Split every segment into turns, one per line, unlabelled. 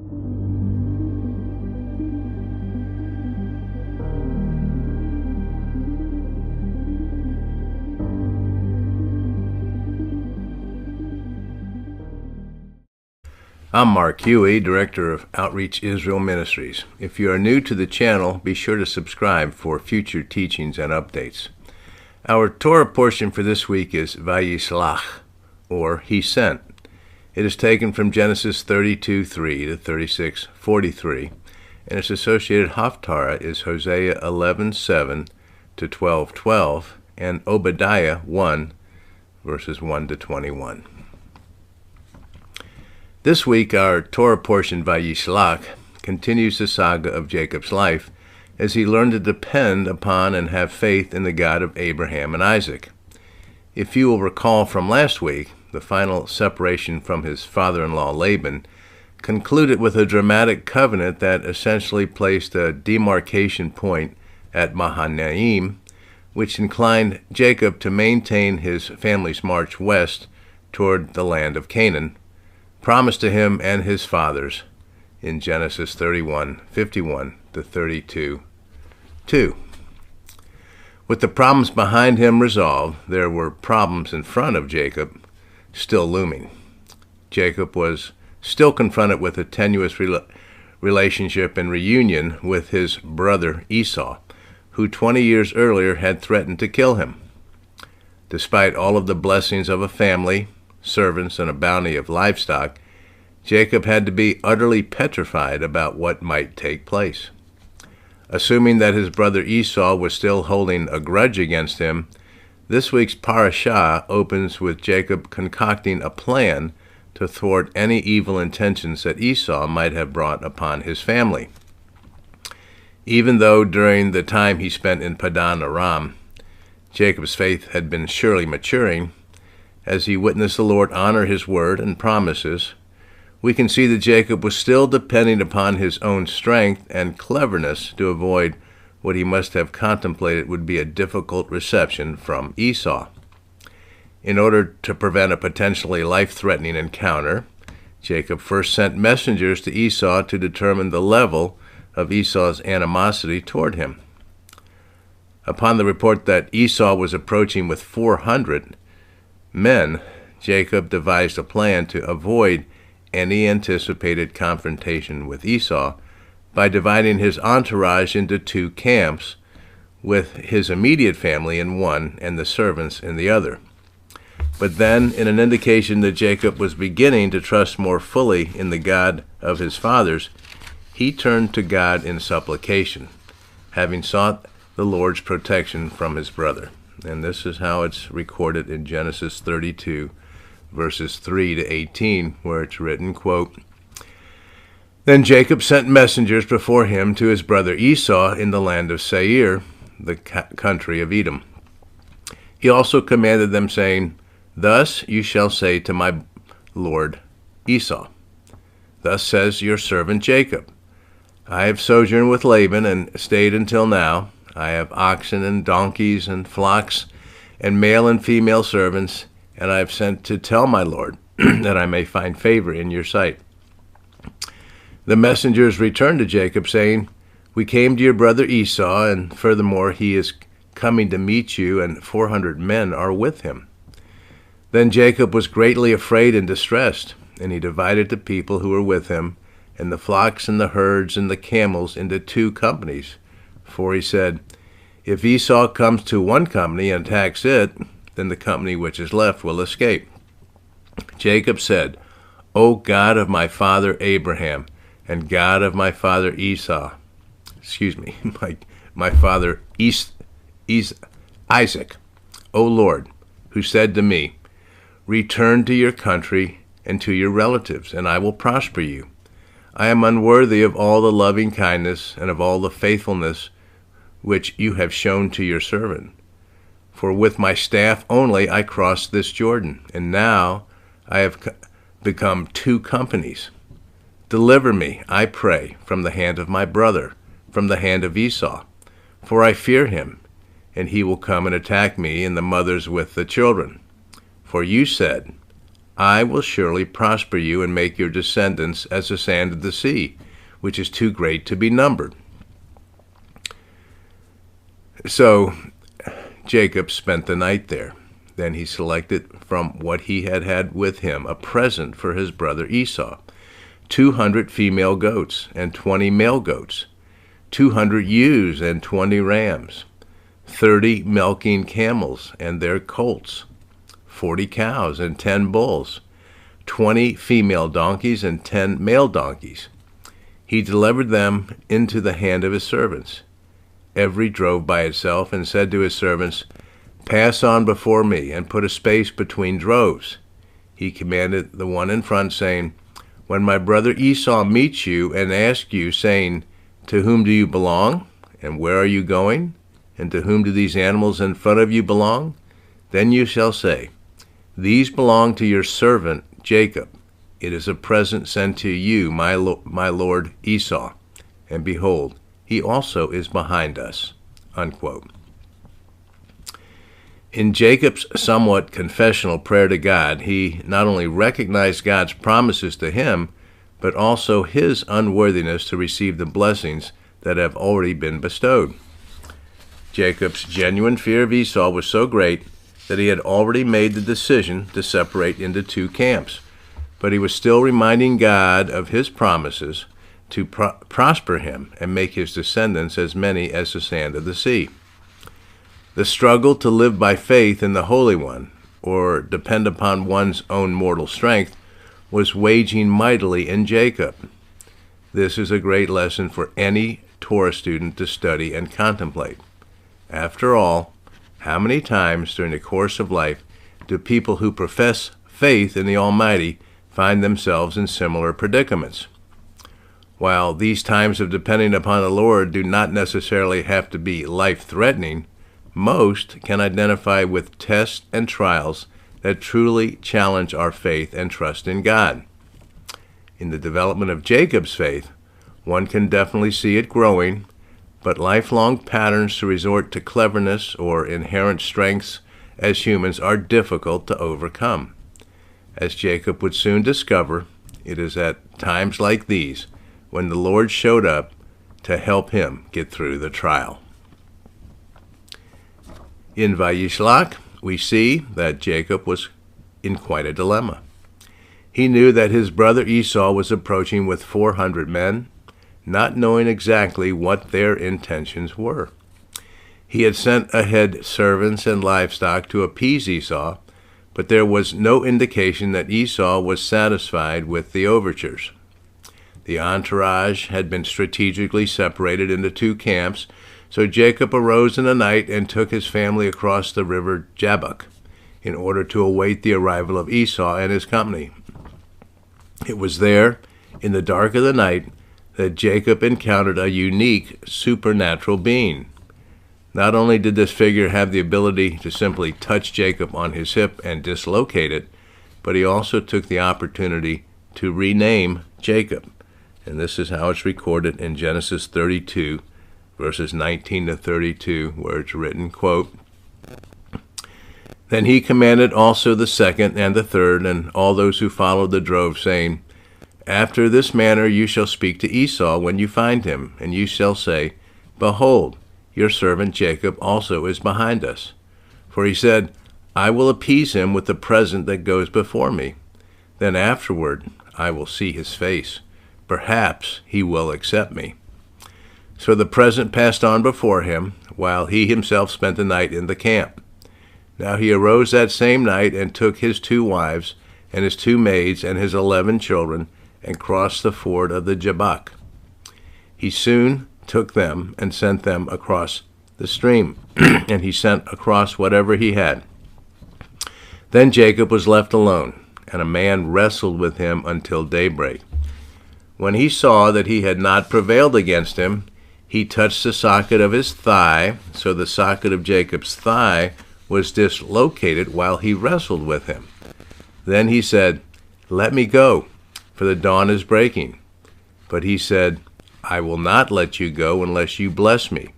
I'm Mark Huey, Director of Outreach Israel Ministries. If you are new to the channel, be sure to subscribe for future teachings and updates. Our Torah portion for this week is Vayishlach, or He Sent. It is taken from Genesis 32:3 to 36:43, and its associated Haftarah is Hosea 11:7 to 12:12, and Obadiah 1, verses 1 to 21. This week, our Torah portion Vayishlach continues the saga of Jacob's life as he learned to depend upon and have faith in the God of Abraham and Isaac. If you will recall from last week, the final separation from his father-in-law Laban concluded with a dramatic covenant that essentially placed a demarcation point at Mahanaim, which inclined Jacob to maintain his family's march west toward the land of Canaan, promised to him and his fathers in Genesis 31:51 to 32:2. With the problems behind him resolved, there were problems in front of Jacob still looming. Jacob was still confronted with a tenuous relationship and reunion with his brother Esau, who 20 years earlier had threatened to kill him. Despite all of the blessings of a family, servants, and a bounty of livestock, Jacob had to be utterly petrified about what might take place. Assuming that his brother Esau was still holding a grudge against him, this week's parashah opens with Jacob concocting a plan to thwart any evil intentions that Esau might have brought upon his family. Even though during the time he spent in Padan Aram, Jacob's faith had been surely maturing, as he witnessed the Lord honor his word and promises, we can see that Jacob was still depending upon his own strength and cleverness to avoid what he must have contemplated would be a difficult reception from Esau. In order to prevent a potentially life-threatening encounter, Jacob first sent messengers to Esau to determine the level of Esau's animosity toward him. Upon the report that Esau was approaching with 400 men, Jacob devised a plan to avoid any anticipated confrontation with Esau by dividing his entourage into two camps, with his immediate family in one and the servants in the other. But then, in an indication that Jacob was beginning to trust more fully in the God of his fathers, he turned to God in supplication, having sought the Lord's protection from his brother. And this is how it's recorded in Genesis 32, verses 3 to 18, where it's written, quote, "Then Jacob sent messengers before him to his brother Esau in the land of Seir, the country of Edom. He also commanded them, saying, Thus you shall say to my lord Esau, Thus says your servant Jacob, I have sojourned with Laban and stayed until now. I have oxen and donkeys and flocks and male and female servants, and I have sent to tell my lord that I may find favor in your sight. The messengers returned to Jacob, saying, We came to your brother Esau, and furthermore he is coming to meet you, and 400 men are with him. Then Jacob was greatly afraid and distressed, and he divided the people who were with him, and the flocks and the herds and the camels into two companies. For he said, If Esau comes to one company and attacks it, then the company which is left will escape. Jacob said, O God of my father Abraham, and God of my father my father Isaac, O Lord, who said to me, Return to your country and to your relatives, and I will prosper you. I am unworthy of all the loving kindness and of all the faithfulness which you have shown to your servant. For with my staff only I crossed this Jordan, and now I have become two companies. Deliver me, I pray, from the hand of my brother, from the hand of Esau, for I fear him, and he will come and attack me and the mothers with the children. For you said, I will surely prosper you and make your descendants as the sand of the sea, which is too great to be numbered. So Jacob spent the night there. Then he selected from what he had with him a present for his brother Esau, 200 female goats and 20 male goats, 200 ewes and 20 rams, 30 milking camels and their colts, 40 cows and 10 bulls, 20 female donkeys and 10 male donkeys. He delivered them into the hand of his servants. Every drove by itself, and said to his servants, Pass on before me, and put a space between droves. He commanded the one in front, saying, When my brother Esau meets you and asks you, saying, To whom do you belong? And where are you going? And to whom do these animals in front of you belong? Then you shall say, These belong to your servant Jacob. It is a present sent to you, my lord Esau. And behold, he also is behind us." Unquote. In Jacob's somewhat confessional prayer to God, he not only recognized God's promises to him, but also his unworthiness to receive the blessings that have already been bestowed. Jacob's genuine fear of Esau was so great that he had already made the decision to separate into two camps, but he was still reminding God of his promises to prosper him and make his descendants as many as the sand of the sea. The struggle to live by faith in the Holy One, or depend upon one's own mortal strength, was waging mightily in Jacob. This is a great lesson for any Torah student to study and contemplate. After all, how many times during the course of life do people who profess faith in the Almighty find themselves in similar predicaments? While these times of depending upon the Lord do not necessarily have to be life-threatening, most can identify with tests and trials that truly challenge our faith and trust in God. In the development of Jacob's faith, one can definitely see it growing, but lifelong patterns to resort to cleverness or inherent strengths as humans are difficult to overcome. As Jacob would soon discover, it is at times like these when the Lord showed up to help him get through the trial. In Vayishlach, we see that Jacob was in quite a dilemma. He knew that his brother Esau was approaching with 400 men, not knowing exactly what their intentions were. He had sent ahead servants and livestock to appease Esau, but there was no indication that Esau was satisfied with the overtures. The entourage had been strategically separated into two camps, so Jacob arose in the night and took his family across the river Jabbok in order to await the arrival of Esau and his company. It was there, in the dark of the night, that Jacob encountered a unique supernatural being. Not only did this figure have the ability to simply touch Jacob on his hip and dislocate it, but he also took the opportunity to rename Jacob. And this is how it's recorded in Genesis 32, verses 19 to 32, where it's written, quote, "Then he commanded also the second and the third, and all those who followed the drove, saying, After this manner you shall speak to Esau when you find him, and you shall say, Behold, your servant Jacob also is behind us. For he said, I will appease him with the present that goes before me. Then afterward I will see his face. Perhaps he will accept me. So the present passed on before him, while he himself spent the night in the camp. Now he arose that same night and took his 2 wives and his 2 maids and his 11 children and crossed the ford of the Jabbok. He soon took them and sent them across the stream, and he sent across whatever he had. Then Jacob was left alone, and a man wrestled with him until daybreak. When he saw that he had not prevailed against him, he touched the socket of his thigh, so the socket of Jacob's thigh was dislocated while he wrestled with him. Then he said, Let me go, for the dawn is breaking. But he said, I will not let you go unless you bless me.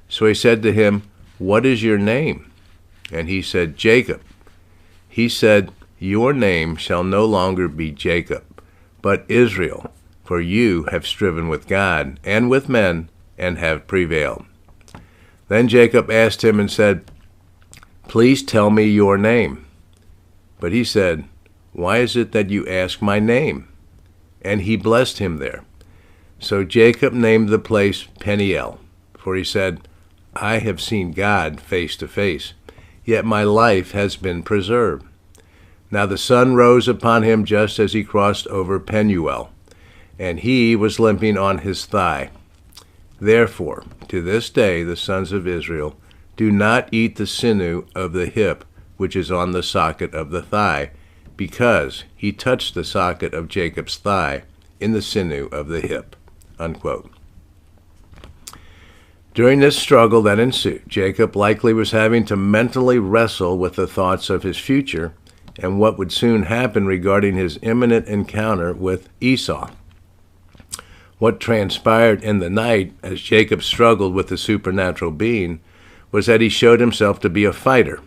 So he said to him, What is your name? And he said, Jacob. He said, Your name shall no longer be Jacob, but Israel, for you have striven with God and with men, and have prevailed. Then Jacob asked him and said, Please tell me your name. But he said, Why is it that you ask my name? And he blessed him there. So Jacob named the place Peniel, for he said, I have seen God face to face, yet my life has been preserved. Now the sun rose upon him just as he crossed over Penuel, and he was limping on his thigh. Therefore, to this day the sons of Israel do not eat the sinew of the hip which is on the socket of the thigh, because he touched the socket of Jacob's thigh in the sinew of the hip." Unquote. During this struggle that ensued, Jacob likely was having to mentally wrestle with the thoughts of his future and what would soon happen regarding his imminent encounter with Esau. What transpired in the night as Jacob struggled with the supernatural being was that he showed himself to be a fighter,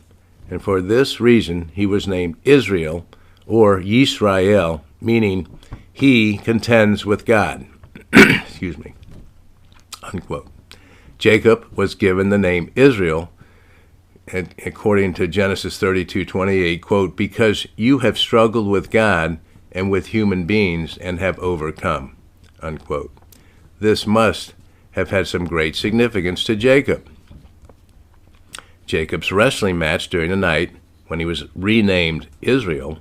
and for this reason he was named Israel, or Yisrael, meaning he contends with God. Excuse me. Unquote. Jacob was given the name Israel, and according to Genesis 32:28, quote, "because you have struggled with God and with human beings and have overcome." Unquote. This must have had some great significance to Jacob. Jacob's wrestling match during the night, when he was renamed Israel,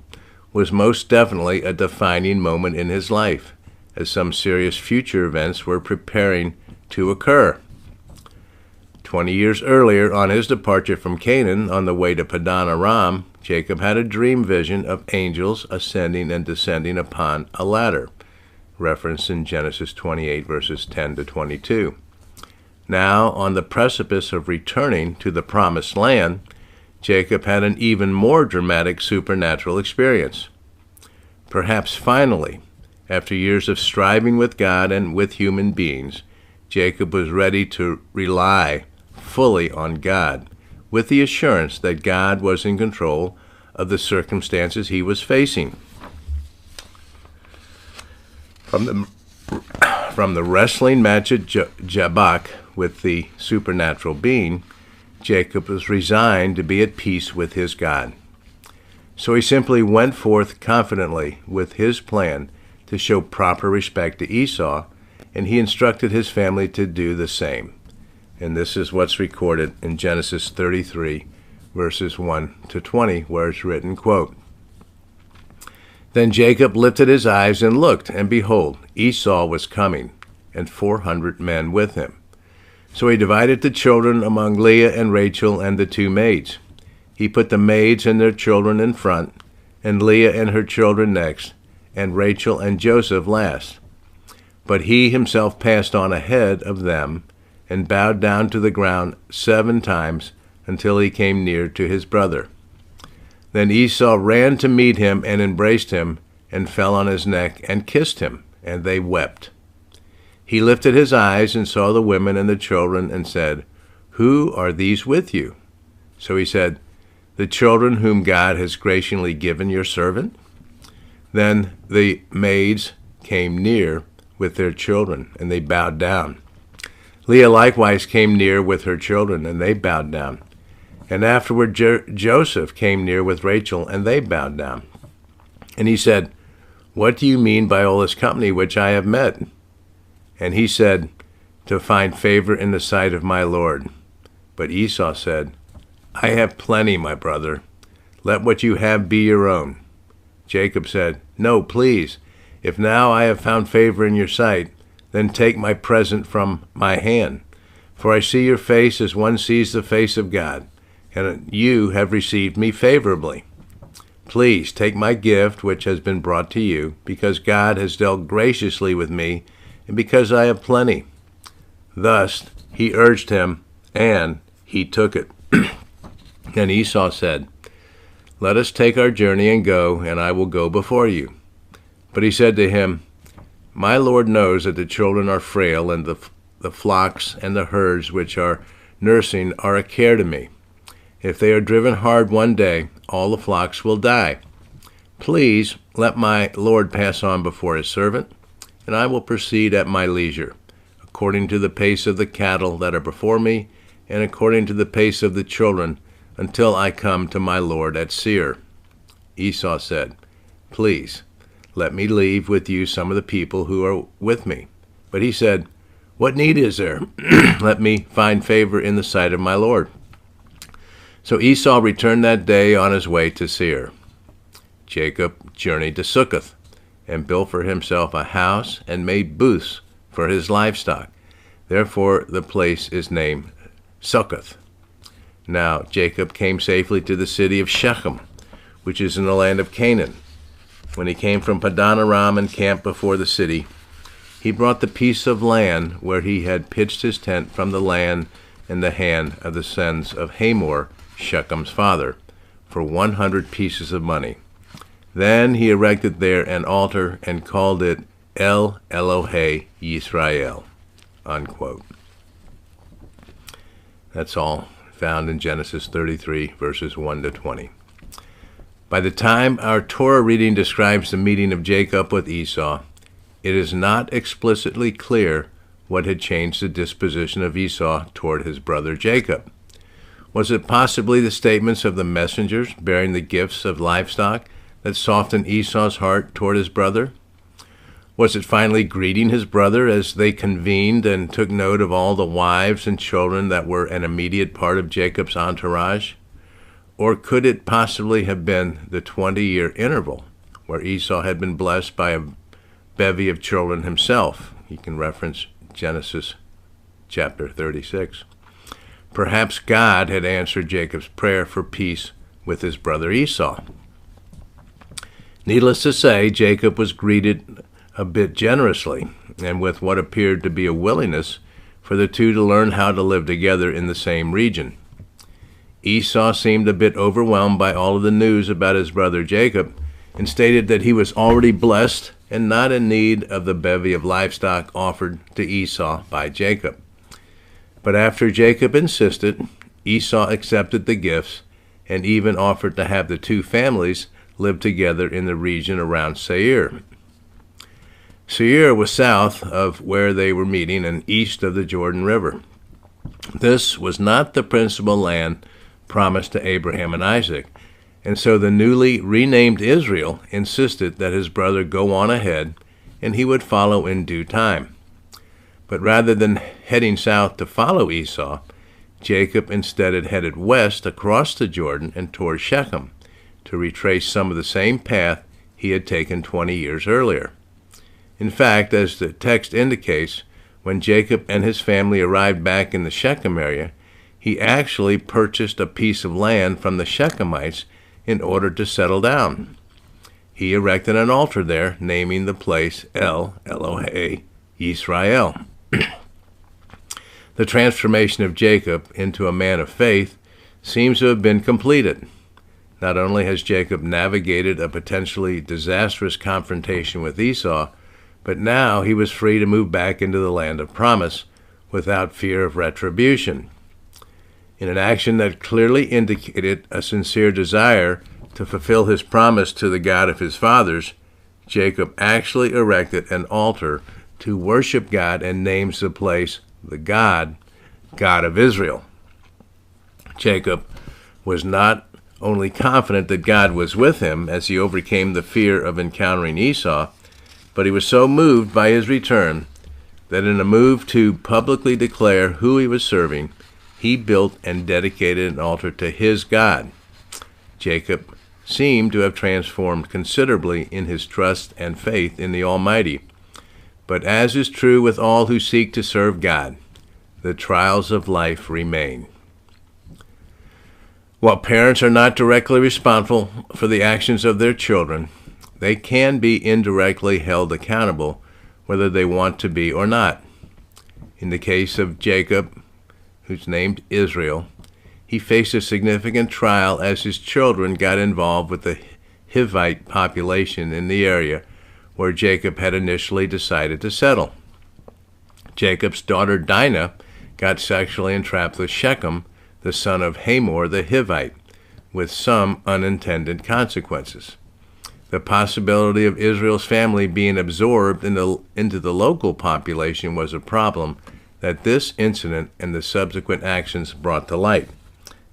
was most definitely a defining moment in his life, as some serious future events were preparing to occur. 20 years earlier, on his departure from Canaan on the way to Padan Aram, Jacob had a dream vision of angels ascending and descending upon a ladder, referenced in Genesis 28, verses 10 to 22. Now, on the precipice of returning to the Promised Land, Jacob had an even more dramatic supernatural experience. Perhaps finally, after years of striving with God and with human beings, Jacob was ready to rely fully on God, with the assurance that God was in control of the circumstances he was facing. From the wrestling match at Jabbok with the supernatural being, Jacob was resigned to be at peace with his God. So he simply went forth confidently with his plan to show proper respect to Esau, and he instructed his family to do the same. And this is what's recorded in Genesis 33, verses 1 to 20, where it's written, quote, "Then Jacob lifted his eyes and looked, and behold, Esau was coming, and 400 men with him. So he divided the children among Leah and Rachel and the two maids. He put the maids and their children in front, and Leah and her children next, and Rachel and Joseph last. But he himself passed on ahead of them, and bowed down to the ground 7 times until he came near to his brother. Then Esau ran to meet him and embraced him, and fell on his neck and kissed him, and they wept. He lifted his eyes and saw the women and the children, and said, 'Who are these with you?' So he said, 'The children whom God has graciously given your servant.' Then the maids came near with their children, and they bowed down. Leah likewise came near with her children, and they bowed down. And afterward Joseph came near with Rachel, and they bowed down. And he said, 'What do you mean by all this company which I have met?' And he said, 'To find favor in the sight of my Lord.' But Esau said, 'I have plenty, my brother. Let what you have be your own.' Jacob said, 'No, please. If now I have found favor in your sight, then take my present from my hand. For I see your face as one sees the face of God, and you have received me favorably. Please take my gift which has been brought to you, because God has dealt graciously with me, and because I have plenty.' Thus he urged him, and he took it. Then Esau said, 'Let us take our journey and go, and I will go before you.' But he said to him, 'My Lord knows that the children are frail, and the flocks and the herds which are nursing are a care to me. If they are driven hard one day, all the flocks will die. Please let my Lord pass on before his servant, and I will proceed at my leisure, according to the pace of the cattle that are before me, and according to the pace of the children, until I come to my Lord at Seir." Esau said, "Please, let me leave with you some of the people who are with me." But he said, "What need is there? Let me find favor in the sight of my Lord." So Esau returned that day on his way to Seir. Jacob journeyed to Succoth, and built for himself a house, and made booths for his livestock. Therefore the place is named Succoth. Now Jacob came safely to the city of Shechem, which is in the land of Canaan. When he came from Padan Aram and camped before the city, he brought the piece of land where he had pitched his tent from the land in the hand of the sons of Hamor, Shechem's father, for 100 pieces of money. Then he erected there an altar and called it El Elohe Yisrael. Unquote. That's all found in Genesis 33, verses 1 to 20. By the time our Torah reading describes the meeting of Jacob with Esau, it is not explicitly clear what had changed the disposition of Esau toward his brother Jacob. Was it possibly the statements of the messengers bearing the gifts of livestock that softened Esau's heart toward his brother? Was it finally greeting his brother as they convened and took note of all the wives and children that were an immediate part of Jacob's entourage? Or could it possibly have been the 20-year interval where Esau had been blessed by a bevy of children himself? You can reference Genesis chapter 36. Perhaps God had answered Jacob's prayer for peace with his brother Esau. Needless to say, Jacob was greeted a bit generously, and with what appeared to be a willingness for the two to learn how to live together in the same region. Esau seemed a bit overwhelmed by all of the news about his brother Jacob, and stated that he was already blessed and not in need of the bevy of livestock offered to Esau by Jacob. But after Jacob insisted, Esau accepted the gifts and even offered to have the two families live together in the region around Seir. Seir was south of where they were meeting and east of the Jordan River. This was not the principal land promised to Abraham and Isaac, and so the newly renamed Israel insisted that his brother go on ahead and he would follow in due time. But rather than heading south to follow Esau, Jacob instead had headed west across the Jordan and toward Shechem to retrace some of the same path he had taken 20 years earlier. In fact, as the text indicates, when Jacob and his family arrived back in the Shechem area, he actually purchased a piece of land from the Shechemites in order to settle down. He erected an altar there, naming the place El Elohe Yisrael. The transformation of Jacob into a man of faith seems to have been completed. Not only has Jacob navigated a potentially disastrous confrontation with Esau, but now he was free to move back into the land of promise without fear of retribution. In an action that clearly indicated a sincere desire to fulfill his promise to the God of his fathers, Jacob actually erected an altar to worship God and names the place the God of Israel. Jacob was not only confident that God was with him as he overcame the fear of encountering Esau, but he was so moved by his return that in a move to publicly declare who he was serving, he built and dedicated an altar to his God. Jacob seemed to have transformed considerably in his trust and faith in the Almighty. But as is true with all who seek to serve God, the trials of life remain. While parents are not directly responsible for the actions of their children, they can be indirectly held accountable whether they want to be or not. In the case of Jacob, who's named Israel, he faced a significant trial as his children got involved with the Hivite population in the area where Jacob had initially decided to settle. Jacob's daughter Dinah got sexually entrapped with Shechem, the son of Hamor the Hivite, with some unintended consequences. The possibility of Israel's family being absorbed into the local population was a problem that this incident and the subsequent actions brought to light.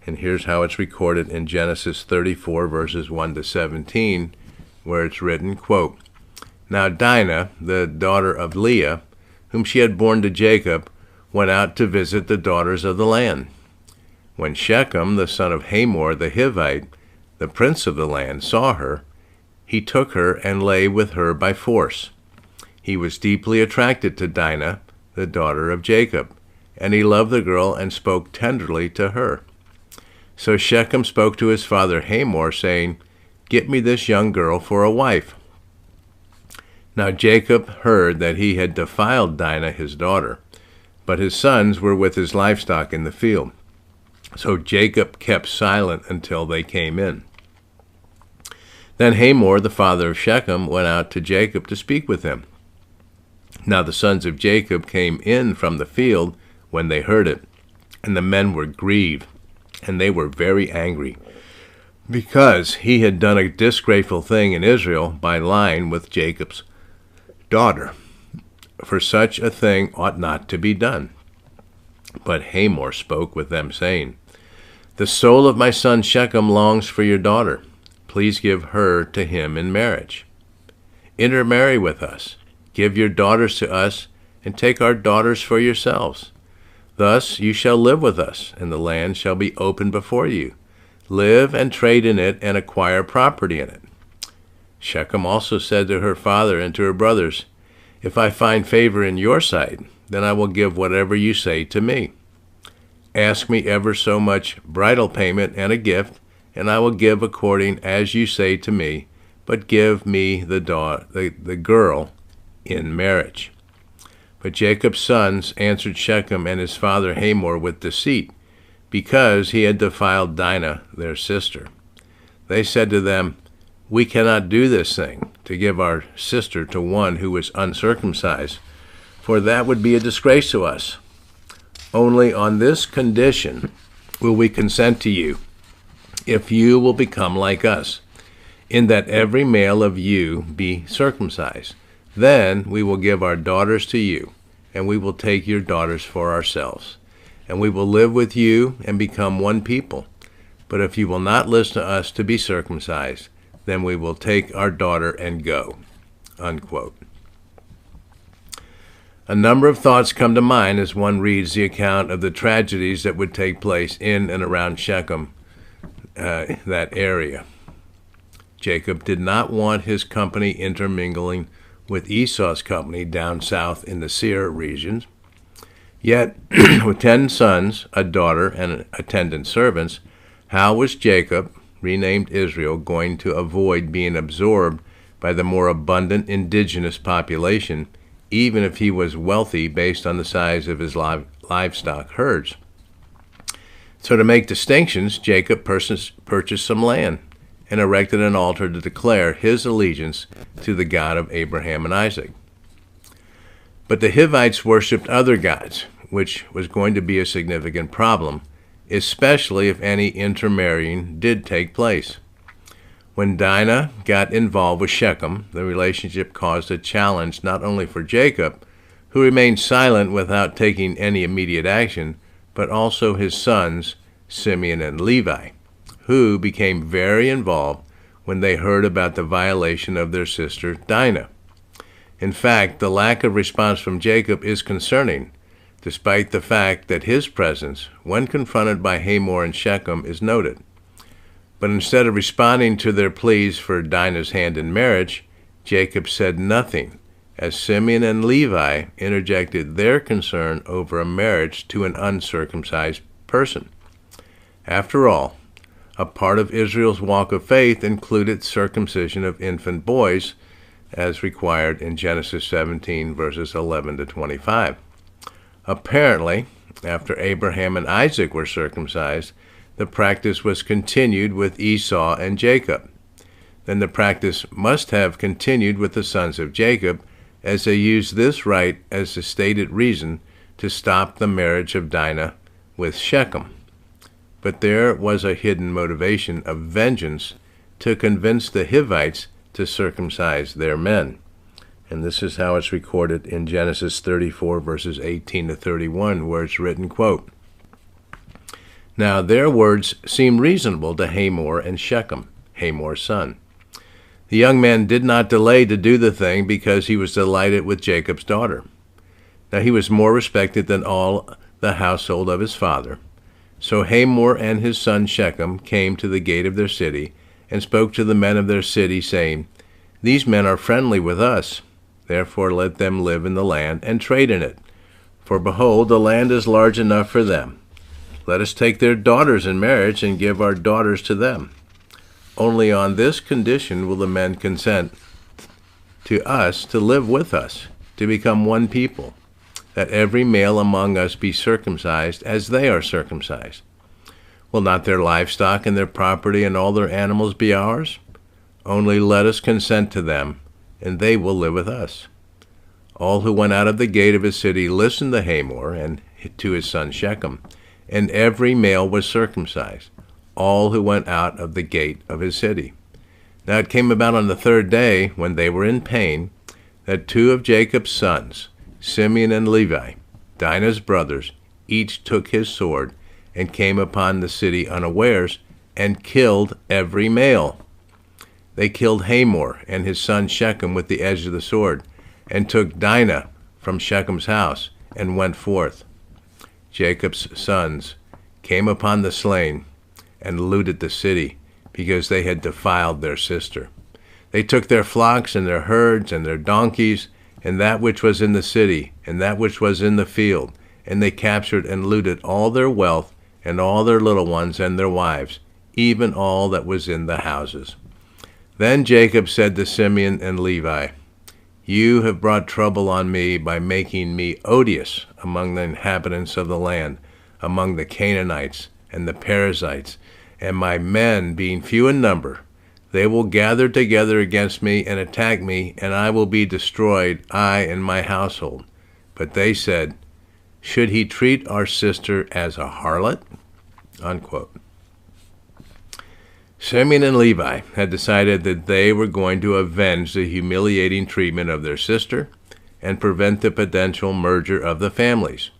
And here's how it's recorded in Genesis 34, verses 1 to 17, where it's written, quote, "Now Dinah, the daughter of Leah, whom she had borne to Jacob, went out to visit the daughters of the land. When Shechem, the son of Hamor the Hivite, the prince of the land, saw her, he took her and lay with her by force. He was deeply attracted to Dinah, the daughter of Jacob, and he loved the girl and spoke tenderly to her. So Shechem spoke to his father Hamor, saying, 'Get me this young girl for a wife.' Now Jacob heard that he had defiled Dinah his daughter, but his sons were with his livestock in the field. So Jacob kept silent until they came in. Then Hamor, the father of Shechem, went out to Jacob to speak with him. Now the sons of Jacob came in from the field when they heard it, and the men were grieved, and they were very angry, because he had done a disgraceful thing in Israel by lying with Jacob's daughter. For such a thing ought not to be done. But Hamor spoke with them, saying, 'The soul of my son Shechem longs for your daughter. Please give her to him in marriage. Intermarry with us. Give your daughters to us, and take our daughters for yourselves. Thus you shall live with us, and the land shall be open before you. Live and trade in it, and acquire property in it.' Shechem also said to her father and to her brothers, 'If I find favor in your sight, then I will give whatever you say to me. Ask me ever so much bridal payment and a gift, and I will give according as you say to me, but give me the girl in marriage.' But Jacob's sons answered Shechem and his father Hamor with deceit, because he had defiled Dinah, their sister. They said to them, 'We cannot do this thing, to give our sister to one who is uncircumcised, for that would be a disgrace to us. Only on this condition will we consent to you, if you will become like us, in that every male of you be circumcised. Then we will give our daughters to you, and we will take your daughters for ourselves, and we will live with you and become one people. But if you will not listen to us to be circumcised, then we will take our daughter and go." Unquote. A number of thoughts come to mind as one reads the account of the tragedies that would take place in and around Shechem, that area. Jacob did not want his company intermingling with Esau's company down south in the Seir regions. Yet, with 10 sons, a daughter, and attendant servants, how was Jacob, renamed Israel, going to avoid being absorbed by the more abundant indigenous population, even if he was wealthy based on the size of his livestock herds? So to make distinctions, Jacob purchased some land and erected an altar to declare his allegiance to the God of Abraham and Isaac. But the Hivites worshipped other gods, which was going to be a significant problem, especially if any intermarrying did take place. When Dinah got involved with Shechem, the relationship caused a challenge not only for Jacob, who remained silent without taking any immediate action, but also his sons, Simeon and Levi, who became very involved when they heard about the violation of their sister Dinah. In fact, the lack of response from Jacob is concerning, despite the fact that his presence, when confronted by Hamor and Shechem, is noted. But instead of responding to their pleas for Dinah's hand in marriage, Jacob said nothing, as Simeon and Levi interjected their concern over a marriage to an uncircumcised person. After all, a part of Israel's walk of faith included circumcision of infant boys, as required in Genesis 17, verses 11 to 25. Apparently, after Abraham and Isaac were circumcised, the practice was continued with Esau and Jacob. Then the practice must have continued with the sons of Jacob, as they used this rite as the stated reason to stop the marriage of Dinah with Shechem. But there was a hidden motivation of vengeance to convince the Hivites to circumcise their men. And this is how it's recorded in Genesis 34, verses 18 to 31, where it's written, quote, "Now their words seemed reasonable to Hamor and Shechem, Hamor's son. The young man did not delay to do the thing because he was delighted with Jacob's daughter. Now he was more respected than all the household of his father. So Hamor and his son Shechem came to the gate of their city and spoke to the men of their city, saying, 'These men are friendly with us. Therefore let them live in the land and trade in it. For behold, the land is large enough for them. Let us take their daughters in marriage and give our daughters to them. Only on this condition will the men consent to us to live with us, to become one people, that every male among us be circumcised as they are circumcised. Will not their livestock and their property and all their animals be ours? Only let us consent to them, and they will live with us.' All who went out of the gate of his city listened to Hamor and to his son Shechem, and every male was circumcised, all who went out of the gate of his city. Now it came about on the third day, when they were in pain, that two of Jacob's sons, Simeon and Levi, Dinah's brothers, each took his sword and came upon the city unawares and killed every male. They killed Hamor and his son Shechem with the edge of the sword, and took Dinah from Shechem's house, and went forth. Jacob's sons came upon the slain, and looted the city, because they had defiled their sister. They took their flocks and their herds and their donkeys, and that which was in the city, and that which was in the field, and they captured and looted all their wealth, and all their little ones and their wives, even all that was in the houses. Then Jacob said to Simeon and Levi, 'You have brought trouble on me by making me odious among the inhabitants of the land, among the Canaanites and the Perizzites, and my men being few in number. They will gather together against me and attack me, and I will be destroyed, I and my household.' But they said, 'Should he treat our sister as a harlot?'" Unquote. Simeon and Levi had decided that they were going to avenge the humiliating treatment of their sister and prevent the potential merger of the families.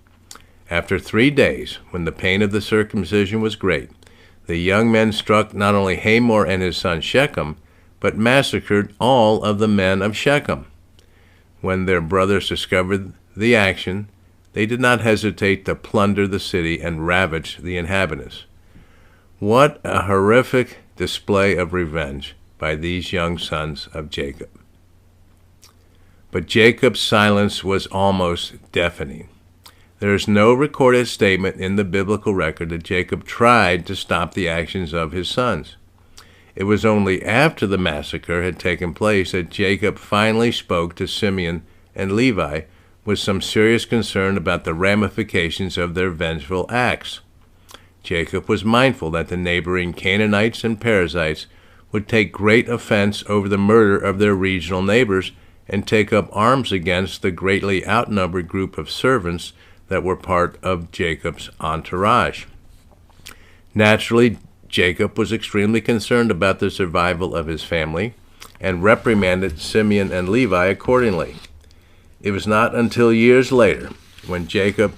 After 3 days, when the pain of the circumcision was great, the young men struck not only Hamor and his son Shechem, but massacred all of the men of Shechem. When their brothers discovered the action, they did not hesitate to plunder the city and ravage the inhabitants. What a horrific display of revenge by these young sons of Jacob. But Jacob's silence was almost deafening. There is no recorded statement in the biblical record that Jacob tried to stop the actions of his sons. It was only after the massacre had taken place that Jacob finally spoke to Simeon and Levi with some serious concern about the ramifications of their vengeful acts. Jacob was mindful that the neighboring Canaanites and Perizzites would take great offense over the murder of their regional neighbors and take up arms against the greatly outnumbered group of servants that were part of Jacob's entourage. Naturally, Jacob was extremely concerned about the survival of his family and reprimanded Simeon and Levi accordingly. It was not until years later, when Jacob,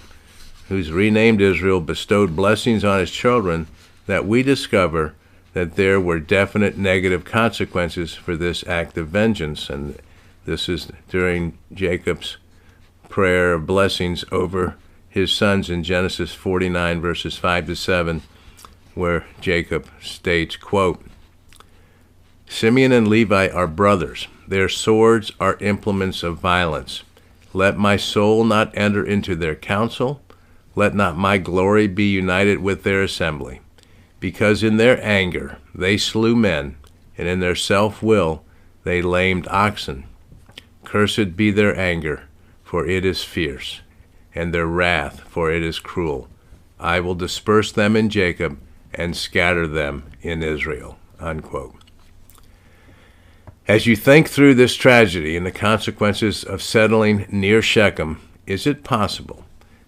who's renamed Israel, bestowed blessings on his children, that we discover that there were definite negative consequences for this act of vengeance. And this is during Jacob's prayer of blessings over his sons in Genesis 49, verses 5 to 7, where Jacob states, quote, "Simeon and Levi are brothers. Their swords are implements of violence. Let my soul not enter into their counsel. Let not my glory be united with their assembly. Because in their anger they slew men, and in their self-will they lamed oxen. Cursed be their anger, for it is fierce, and their wrath, for it is cruel. I will disperse them in Jacob and scatter them in Israel." Unquote. As you think through this tragedy and the consequences of settling near Shechem, is it possible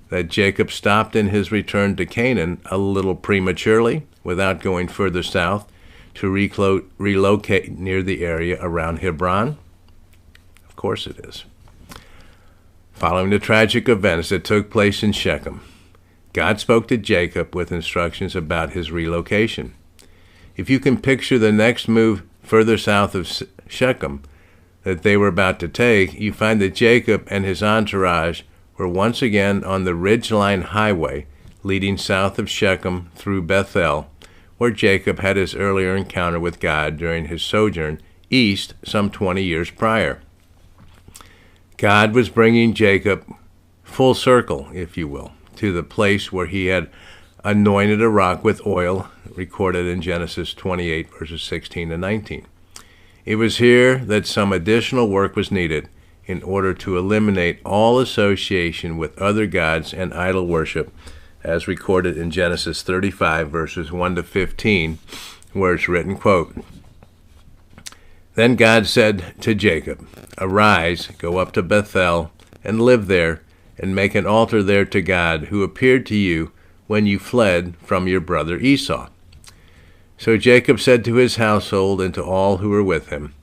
that Jacob stopped in his return to Canaan a little prematurely, without going further south, to relocate near the area around Hebron? Of course it is. Following the tragic events that took place in Shechem, God spoke to Jacob with instructions about his relocation. If you can picture the next move further south of Shechem that they were about to take, you find that Jacob and his entourage were once again on the ridgeline highway leading south of Shechem through Bethel, where Jacob had his earlier encounter with God during his sojourn east some 20 years prior. God was bringing Jacob full circle, if you will, to the place where he had anointed a rock with oil, recorded in Genesis 28, verses 16 and 19. It was here that some additional work was needed in order to eliminate all association with other gods and idol worship, as recorded in Genesis 35, verses 1 to 15, where it's written, quote, "Then God said to Jacob, 'Arise, go up to Bethel, and live there, and make an altar there to God, who appeared to you when you fled from your brother Esau.' So Jacob said to his household and to all who were with him,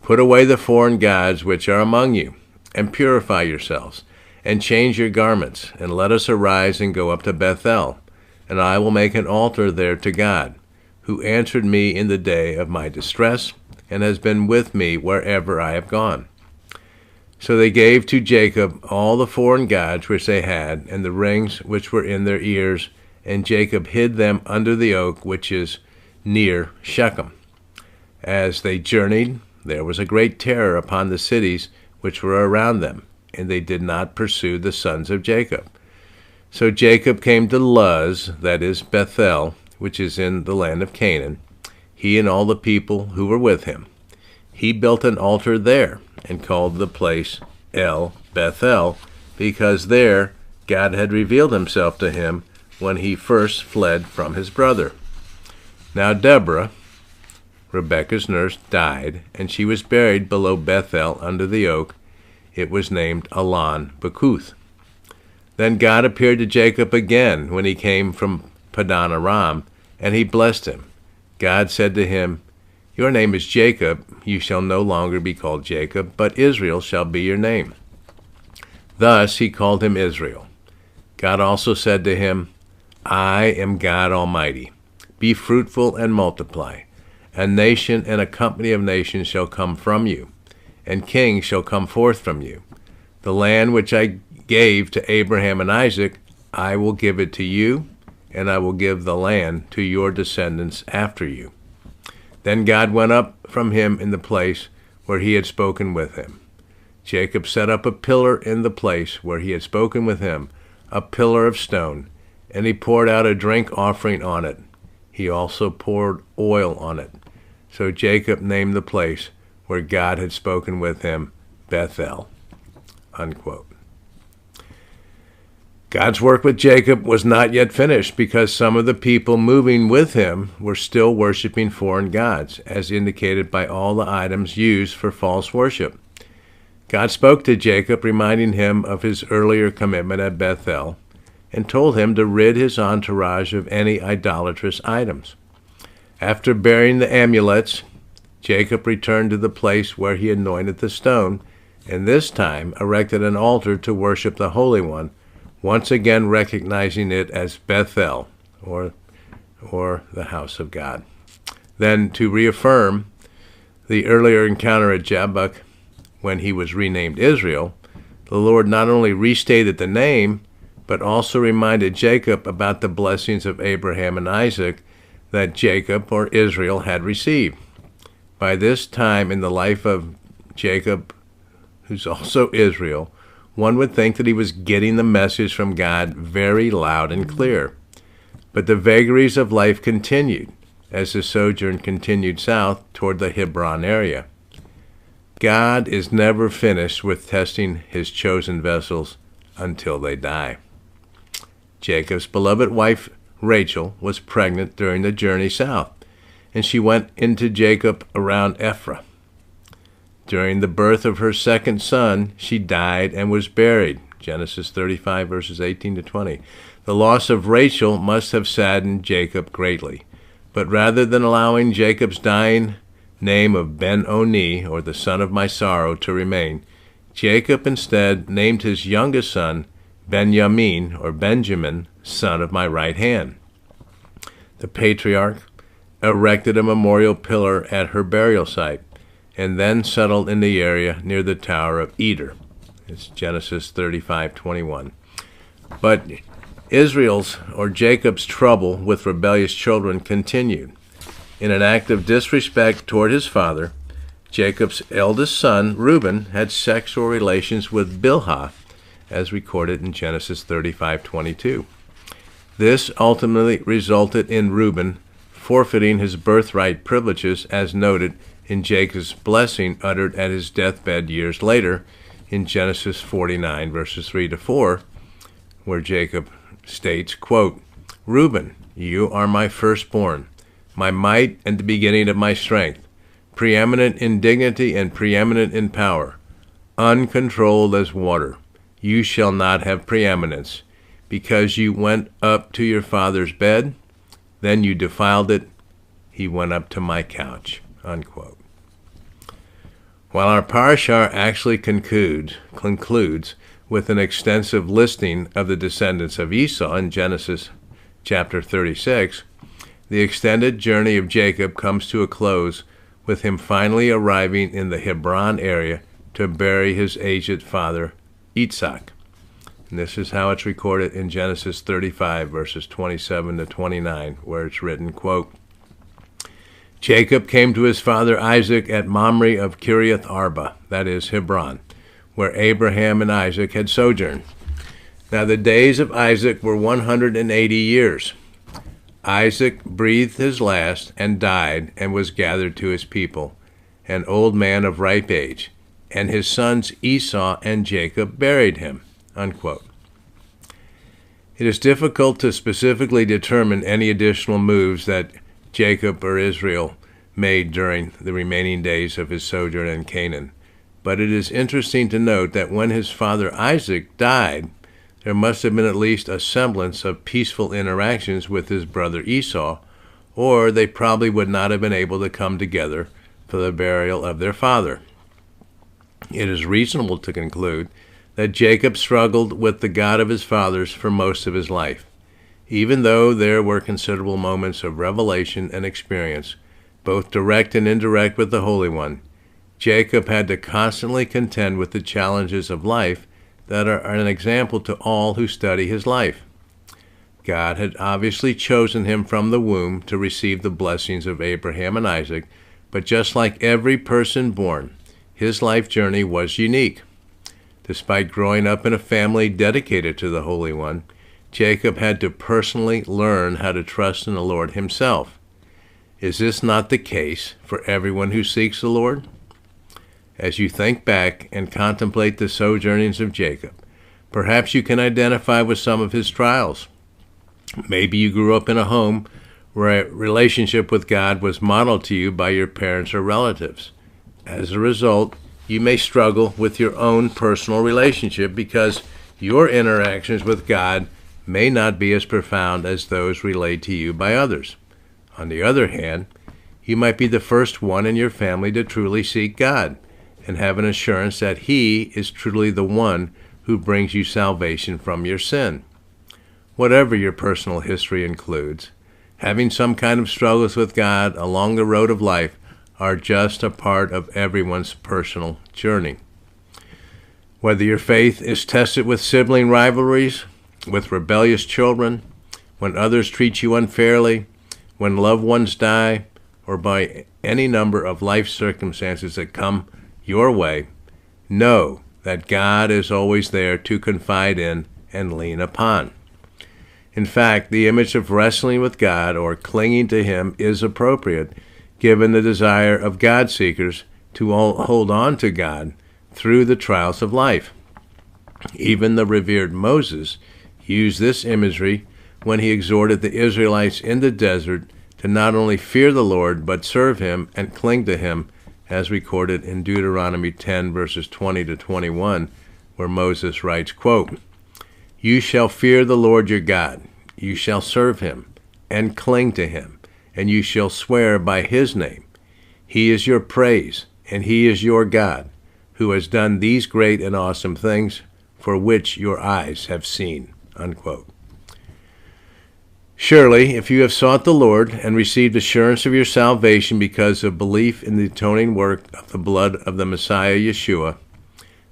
'Put away the foreign gods which are among you, and purify yourselves, and change your garments, and let us arise and go up to Bethel, and I will make an altar there to God, who answered me in the day of my distress, and has been with me wherever I have gone.' So they gave to Jacob all the foreign gods which they had, and the rings which were in their ears, and Jacob hid them under the oak which is near Shechem. As they journeyed, there was a great terror upon the cities which were around them, and they did not pursue the sons of Jacob. So Jacob came to Luz, that is Bethel, which is in the land of Canaan, he and all the people who were with him. He built an altar there, and called the place El Bethel, because there God had revealed himself to him when he first fled from his brother. Now Deborah, Rebekah's nurse, died, and she was buried below Bethel under the oak. It was named Alon Bakuth. Then God appeared to Jacob again when he came from Padan Aram, and he blessed him. God said to him, 'Your name is Jacob. You shall no longer be called Jacob, but Israel shall be your name.' Thus he called him Israel. God also said to him, 'I am God Almighty. Be fruitful and multiply. A nation and a company of nations shall come from you, and kings shall come forth from you. The land which I gave to Abraham and Isaac, I will give it to you, and I will give the land to your descendants after you.' Then God went up from him in the place where he had spoken with him. Jacob set up a pillar in the place where he had spoken with him, a pillar of stone, and he poured out a drink offering on it. He also poured oil on it. So Jacob named the place where God had spoken with him Bethel." Unquote. God's work with Jacob was not yet finished because some of the people moving with him were still worshiping foreign gods, as indicated by all the items used for false worship. God spoke to Jacob, reminding him of his earlier commitment at Bethel, and told him to rid his entourage of any idolatrous items. After burying the amulets, Jacob returned to the place where he anointed the stone, and this time erected an altar to worship the Holy One, once again recognizing it as Bethel, or the house of God. Then, to reaffirm the earlier encounter at Jabbok, when he was renamed Israel, the Lord not only restated the name, but also reminded Jacob about the blessings of Abraham and Isaac that Jacob, or Israel, had received. By this time in the life of Jacob, who's also Israel, one would think that he was getting the message from God very loud and clear. But the vagaries of life continued as the sojourn continued south toward the Hebron area. God is never finished with testing his chosen vessels until they die. Jacob's beloved wife, Rachel, was pregnant during the journey south, and she went into Jacob around Ephraim. During the birth of her second son, she died and was buried. Genesis 35, verses 18 to 20. The loss of Rachel must have saddened Jacob greatly, But rather than allowing Jacob's dying name of Ben-Oni, or the son of my sorrow, to remain, Jacob instead named his youngest son Benjamin, or Benjamin, son of my right hand. The patriarch erected a memorial pillar at her burial site, and then settled in the area near the Tower of Eder. It's Genesis 35:21. But Israel's, or Jacob's, trouble with rebellious children continued. In an act of disrespect toward his father, Jacob's eldest son, Reuben, had sexual relations with Bilhah, as recorded in Genesis 35:22. This ultimately resulted in Reuben forfeiting his birthright privileges, as noted in Jacob's blessing uttered at his deathbed years later in Genesis 49, verses 3-4, where Jacob states, quote, Reuben, you are my firstborn, my might and the beginning of my strength, preeminent in dignity and preeminent in power, uncontrolled as water. You shall not have preeminence, because you went up to your father's bed, then you defiled it, he went up to my couch, unquote. While our parashah actually concludes with an extensive listing of the descendants of Esau in Genesis chapter 36, the extended journey of Jacob comes to a close with him finally arriving in the Hebron area to bury his aged father, Isaac. And this is how it's recorded in Genesis 35, verses 27-29, where it's written, quote, Jacob came to his father Isaac at Mamre of Kiriath Arba, that is, Hebron, where Abraham and Isaac had sojourned. Now the days of Isaac were 180 years. Isaac breathed his last and died and was gathered to his people, an old man of ripe age, and his sons Esau and Jacob buried him, unquote. It is difficult to specifically determine any additional moves that Jacob or Israel made during the remaining days of his sojourn in Canaan. But it is interesting to note that when his father Isaac died, there must have been at least a semblance of peaceful interactions with his brother Esau, or they probably would not have been able to come together for the burial of their father. It is reasonable to conclude that Jacob struggled with the God of his fathers for most of his life. Even though there were considerable moments of revelation and experience, both direct and indirect with the Holy One, Jacob had to constantly contend with the challenges of life that are an example to all who study his life. God had obviously chosen him from the womb to receive the blessings of Abraham and Isaac, but just like every person born, his life journey was unique. Despite growing up in a family dedicated to the Holy One, Jacob had to personally learn how to trust in the Lord himself. Is this not the case for everyone who seeks the Lord? As you think back and contemplate the sojournings of Jacob, perhaps you can identify with some of his trials. Maybe you grew up in a home where a relationship with God was modeled to you by your parents or relatives. As a result, you may struggle with your own personal relationship because your interactions with God may not be as profound as those relayed to you by others. On the other hand, you might be the first one in your family to truly seek God and have an assurance that He is truly the one who brings you salvation from your sin. Whatever your personal history includes, having some kind of struggles with God along the road of life are just a part of everyone's personal journey. Whether your faith is tested with sibling rivalries, with rebellious children, when others treat you unfairly, when loved ones die, or by any number of life circumstances that come your way, know that God is always there to confide in and lean upon. In fact, the image of wrestling with God or clinging to Him is appropriate, given the desire of God-seekers to hold on to God through the trials of life. Even the revered Moses used this imagery when he exhorted the Israelites in the desert to not only fear the Lord, but serve Him and cling to Him, as recorded in Deuteronomy 10, verses 20-21, where Moses writes, quote, You shall fear the Lord your God, you shall serve Him, and cling to Him, and you shall swear by his name. He is your praise, and he is your God, who has done these great and awesome things for which your eyes have seen." Unquote. Surely, if you have sought the Lord and received assurance of your salvation because of belief in the atoning work of the blood of the Messiah Yeshua,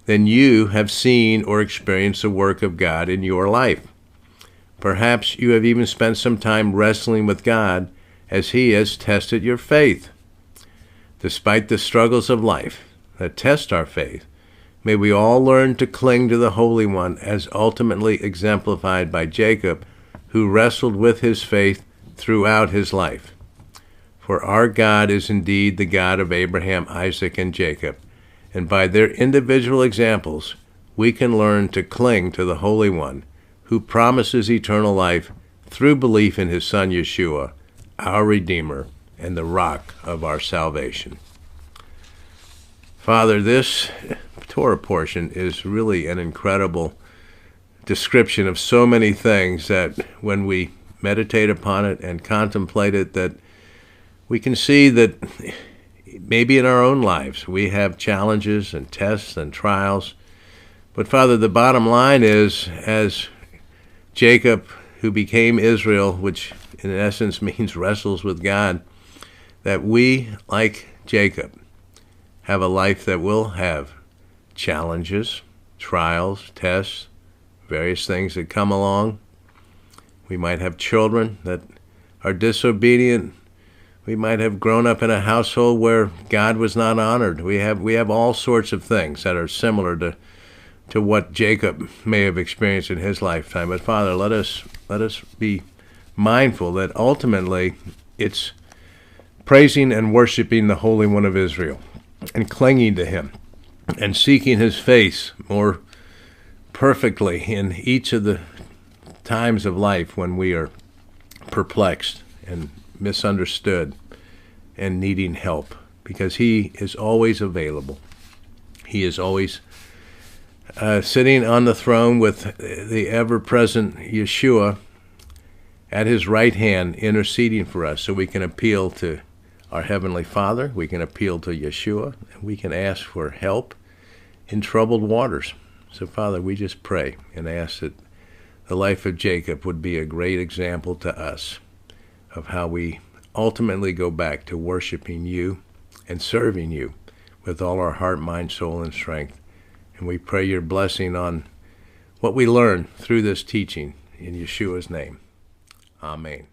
then you have seen or experienced the work of God in your life. Perhaps you have even spent some time wrestling with God as he has tested your faith. Despite the struggles of life that test our faith, may we all learn to cling to the Holy One as ultimately exemplified by Jacob, who wrestled with his faith throughout his life. For our God is indeed the God of Abraham, Isaac, and Jacob, and by their individual examples, we can learn to cling to the Holy One, who promises eternal life through belief in his Son Yeshua, our Redeemer, and the rock of our salvation. Father, this Torah portion is really an incredible description of so many things that when we meditate upon it and contemplate it, that we can see that maybe in our own lives we have challenges and tests and trials. But Father, the bottom line is, as Jacob, who became Israel, which in essence means wrestles with God, that we, like Jacob, have a life that will have challenges, trials, tests, various things that come along. We might have children that are disobedient. We might have grown up in a household where God was not honored. We have all sorts of things that are similar to what Jacob may have experienced in his lifetime. But Father, let us be mindful that ultimately it's praising and worshiping the Holy One of Israel and clinging to him and seeking his face more perfectly in each of the times of life when we are perplexed and misunderstood and needing help, because he is always available. He is always sitting on the throne with the ever-present Yeshua at his right hand interceding for us, so we can appeal to our Heavenly Father, we can appeal to Yeshua, and we can ask for help in troubled waters. So Father, we just pray and ask that the life of Jacob would be a great example to us of how we ultimately go back to worshiping you and serving you with all our heart, mind, soul, and strength. And we pray your blessing on what we learn through this teaching in Yeshua's name. Amen.